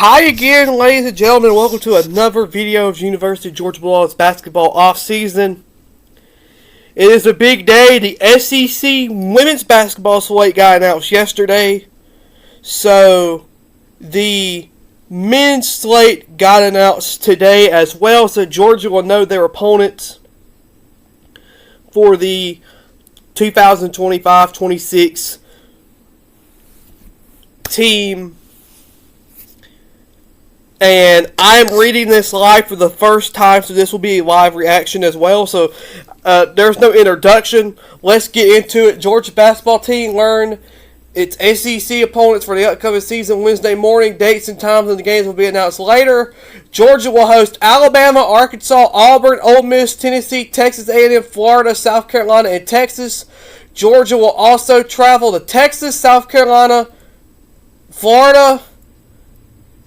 Hi again, ladies and gentlemen. Welcome to another video of University of Georgia Bulldogs basketball off-season. It is a big day. The SEC women's basketball slate got announced yesterday. So, the men's slate got announced today as well. So, Georgia will know their opponents for the 2025-26 team. And I'm reading this live for the first time, so this will be a live reaction as well. So there's no introduction. Let's get into it. Georgia basketball team learned its SEC opponents for the upcoming season Wednesday morning. Dates and times of the games will be announced later. Georgia will host Alabama, Arkansas, Auburn, Ole Miss, Tennessee, Texas A&M, Florida, South Carolina, and Texas. Georgia will also travel to Texas, South Carolina, Florida,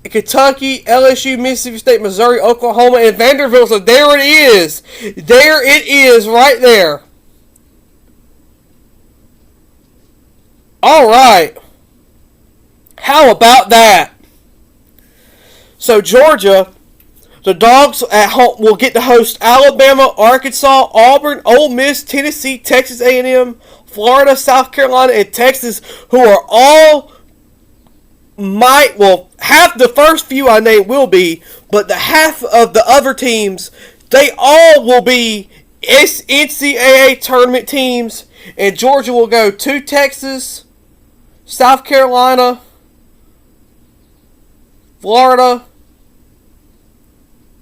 Kentucky, LSU, Mississippi State, Missouri, Oklahoma, and Vanderbilt. So there it is. There it is right there. All right. How about that? So Georgia, the Dogs at home will get to host Alabama, Arkansas, Auburn, Ole Miss, Tennessee, Texas A&M, Florida, South Carolina, and Texas, who are all half the first few I named will be, but the half of the other teams, they all will be NCAA tournament teams, and Georgia will go to Texas, South Carolina, Florida,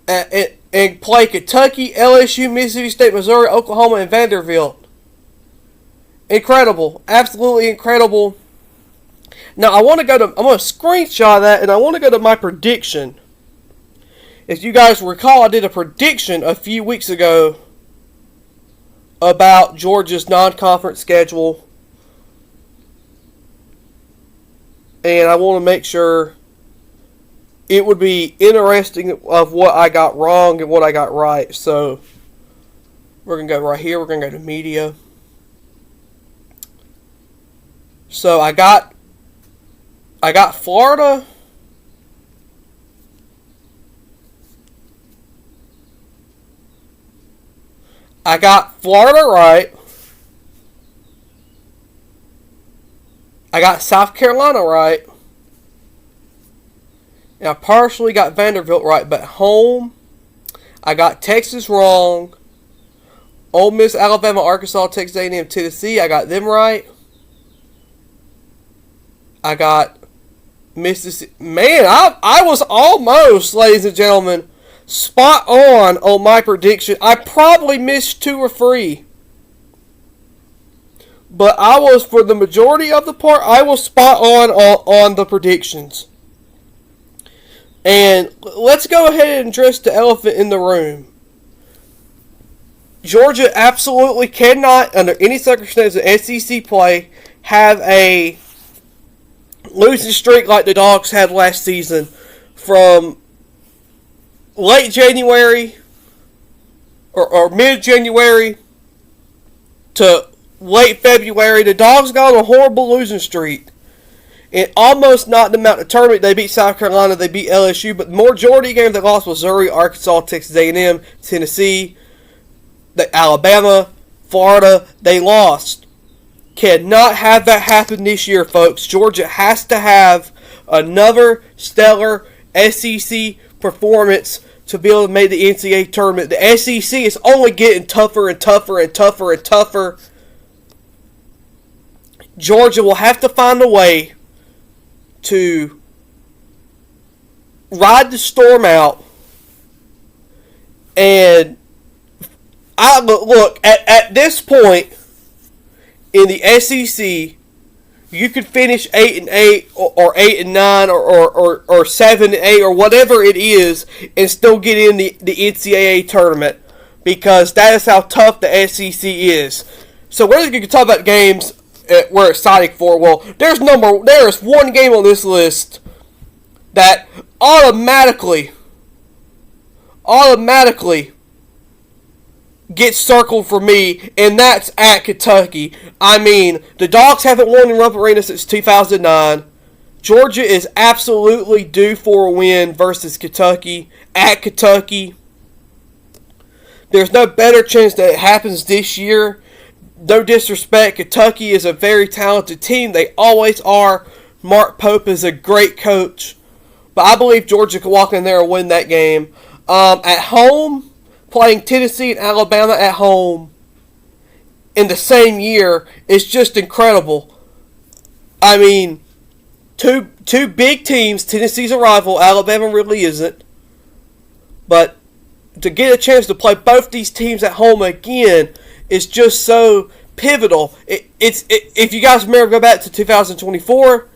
and play Kentucky, LSU, Mississippi State, Missouri, Oklahoma, and Vanderbilt. Incredible. Absolutely incredible. Now, I'm going to screenshot that, and I want to go to my prediction. If you guys recall, I did a prediction a few weeks ago about Georgia's non-conference schedule. And I want to make sure it would be interesting of what I got wrong and what I got right. So, we're going to go right here. We're going to go to media. So, I got Florida. I got Florida right. I got South Carolina right. And I partially got Vanderbilt right, but home, I got Texas wrong. Ole Miss, Alabama, Arkansas, Texas A&M, Tennessee, I got them right. I got Mississippi. Man, I was almost, ladies and gentlemen, spot on my prediction. I probably missed 2 or 3. But I was, for the majority of the part, I was spot on the predictions. And let's go ahead and address the elephant in the room. Georgia absolutely cannot, under any circumstances of SEC play, have a losing streak like the Dogs had last season from late January or mid-January to late February. The Dogs got on a horrible losing streak and almost knocked them out of the tournament. They beat South Carolina, they beat LSU, but the majority of games they lost was Missouri, Arkansas, Texas A&M, Tennessee, Alabama, Florida. They lost. Cannot have that happen this year, folks. Georgia has to have another stellar SEC performance to be able to make the NCAA tournament. The SEC is only getting tougher and tougher and tougher and tougher. Georgia will have to find a way to ride the storm out. And look, at this point in the SEC, you could finish 8-8 or 8-9 or 7-8 or whatever it is and still get in the NCAA tournament, because that is how tough the SEC is. So we're just going to talk about games we're excited for. Well, there is one game on this list that automatically gets circled for me, and that's at Kentucky. I mean, the Dogs haven't won in Rupp Arena since 2009. Georgia is absolutely due for a win versus Kentucky at Kentucky. There's no better chance that it happens this year. No disrespect, Kentucky is a very talented team. They always are. Mark Pope is a great coach. But I believe Georgia can walk in there and win that game. At home, playing Tennessee and Alabama at home in the same year is just incredible. I mean, two big teams. Tennessee's a rival. Alabama really isn't. But to get a chance to play both these teams at home again is just so pivotal. If you guys remember, go back to 2024,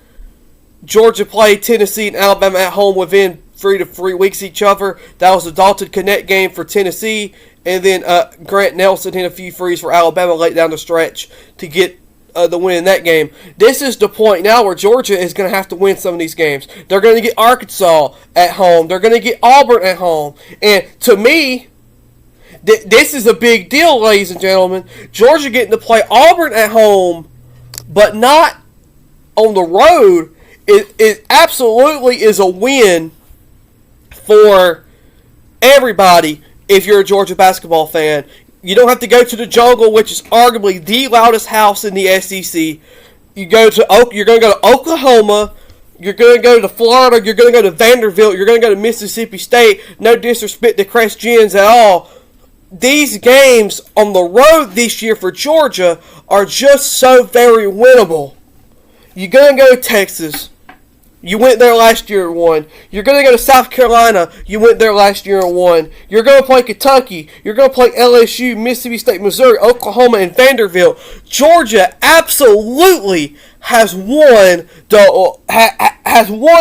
Georgia played Tennessee and Alabama at home within 3 to 3 weeks each other. That was the Dalton Connect game for Tennessee, and then Grant Nelson hit a few threes for Alabama late down the stretch to get the win in that game. This is the point now where Georgia is going to have to win some of these games. They're going to get Arkansas at home. They're going to get Auburn at home. And to me, this is a big deal, ladies and gentlemen. Georgia getting to play Auburn at home, but not on the road, it absolutely is a win for everybody if you're a Georgia basketball fan. You don't have to go to the Jungle, which is arguably the loudest house in the SEC. You're going to go to Oklahoma. You're going to go to Florida. You're going to go to Vanderbilt. You're going to go to Mississippi State. No disrespect to Chris Jens at all. These games on the road this year for Georgia are just so very winnable. You're going to go to Texas. You went there last year and won. You're going to go to South Carolina. You went there last year and won. You're going to play Kentucky. You're going to play LSU, Mississippi State, Missouri, Oklahoma, and Vanderbilt. Georgia absolutely has won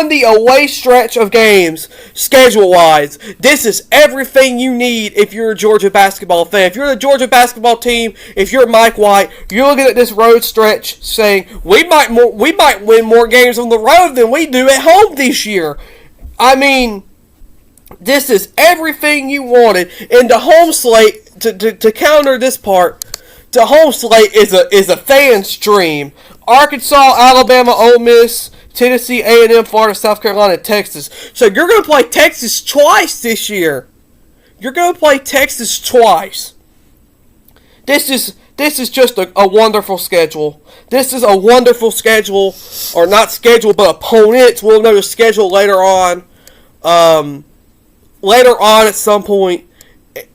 the away stretch of games schedule-wise. This is everything you need if you're a Georgia basketball fan. If you're the Georgia basketball team, if you're Mike White, you're looking at this road stretch saying, we might win more games on the road than we do at home this year. I mean, this is everything you wanted. And the home slate, to counter this part, the home slate is a fan stream. Arkansas, Alabama, Ole Miss, Tennessee, A&M, Florida, South Carolina, Texas. So you're going to play Texas twice this year. You're going to play Texas twice. This is just a wonderful schedule. This is a wonderful schedule, or not schedule, but opponents. We'll know the schedule later on. Later on at some point.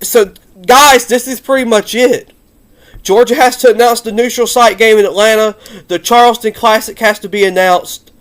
So, guys, this is pretty much it. Georgia has to announce the neutral site game in Atlanta. The Charleston Classic has to be announced.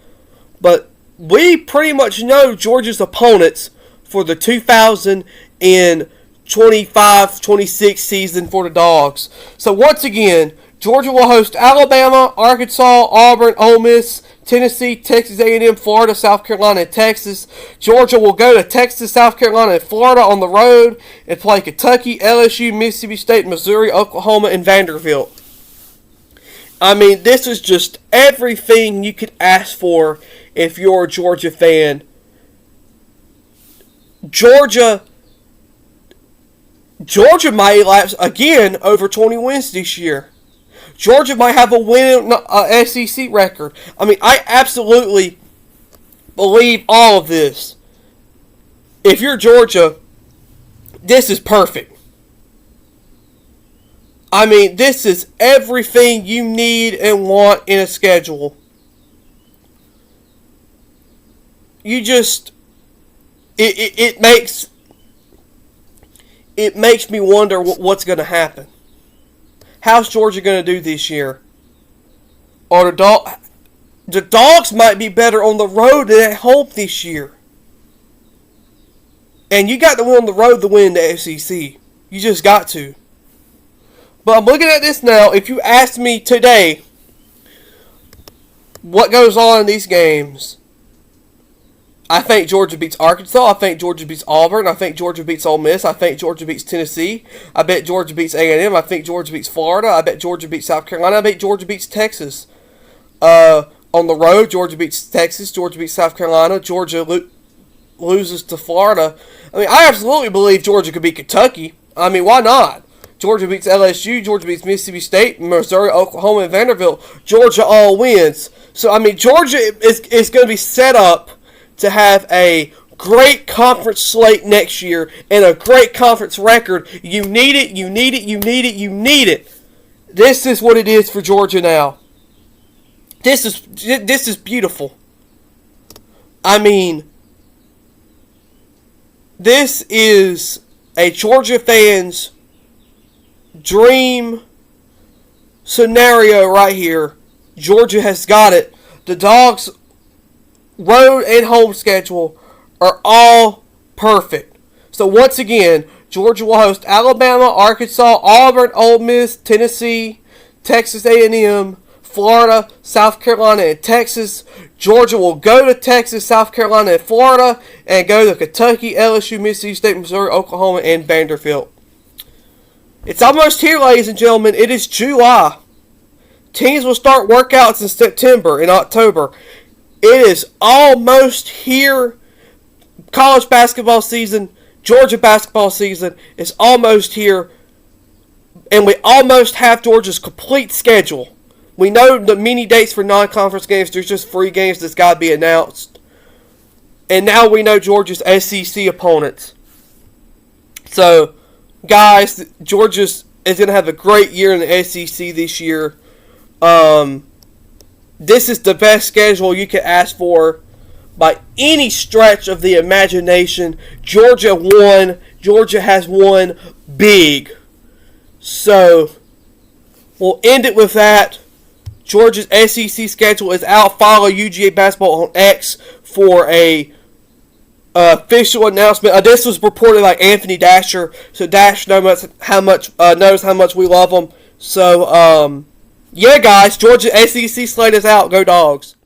But we pretty much know Georgia's opponents for the 2025-26 season for the Dogs. So once again, Georgia will host Alabama, Arkansas, Auburn, Ole Miss, Tennessee, Texas A&M, Florida, South Carolina, and Texas. Georgia will go to Texas, South Carolina, and Florida on the road and play Kentucky, LSU, Mississippi State, Missouri, Oklahoma, and Vanderbilt. I mean, this is just everything you could ask for if you're a Georgia fan. Georgia might lapse again over 20 wins this year. Georgia might have a win SEC record. I mean, I absolutely believe all of this. If you're Georgia, this is perfect. I mean, this is everything you need and want in a schedule. You just... It makes me wonder what's going to happen. How's Georgia going to do this year? Or the Dogs might be better on the road than at home this year. And you got to win on the road to win the SEC. You just got to. But I'm looking at this now. If you ask me today what goes on in these games, I think Georgia beats Arkansas. I think Georgia beats Auburn. I think Georgia beats Ole Miss. I think Georgia beats Tennessee. I bet Georgia beats A&M. I think Georgia beats Florida. I bet Georgia beats South Carolina. I bet Georgia beats Texas. On the road, Georgia beats Texas. Georgia beats South Carolina. Georgia loses to Florida. I mean, I absolutely believe Georgia could beat Kentucky. I mean, why not? Georgia beats LSU. Georgia beats Mississippi State. Missouri, Oklahoma, and Vanderbilt. Georgia all wins. So, I mean, Georgia is going to be set up to have a great conference slate next year and a great conference record. You need it, you need it, you need it, you need it. This is what it is for Georgia now. This is beautiful. I mean, this is a Georgia fan's dream scenario right here. Georgia has got it. The Dogs' road and home schedule are all perfect. So once again, Georgia will host Alabama, Arkansas, Auburn, Ole Miss, Tennessee, Texas A&M, Florida, South Carolina, and Texas. Georgia will go to Texas, South Carolina, and Florida, and go to Kentucky, LSU, Mississippi State, Missouri, Oklahoma, and Vanderbilt. It's almost here, ladies and gentlemen. It is July. Teams will start workouts in September and October. It is almost here. College basketball season, Georgia basketball season is almost here. And we almost have Georgia's complete schedule. We know the many dates for non-conference games. There's just free games that's got to be announced. And now we know Georgia's SEC opponents. So, guys, Georgia is going to have a great year in the SEC this year. This is the best schedule you could ask for by any stretch of the imagination. Georgia won. Georgia has won big. So, we'll end it with that. Georgia's SEC schedule is out. Follow UGA Basketball on X for a official announcement. This was reported by Anthony Dasher, so Dash knows how much we love him. So, yeah, guys, Georgia SEC slate is out. Go Dogs.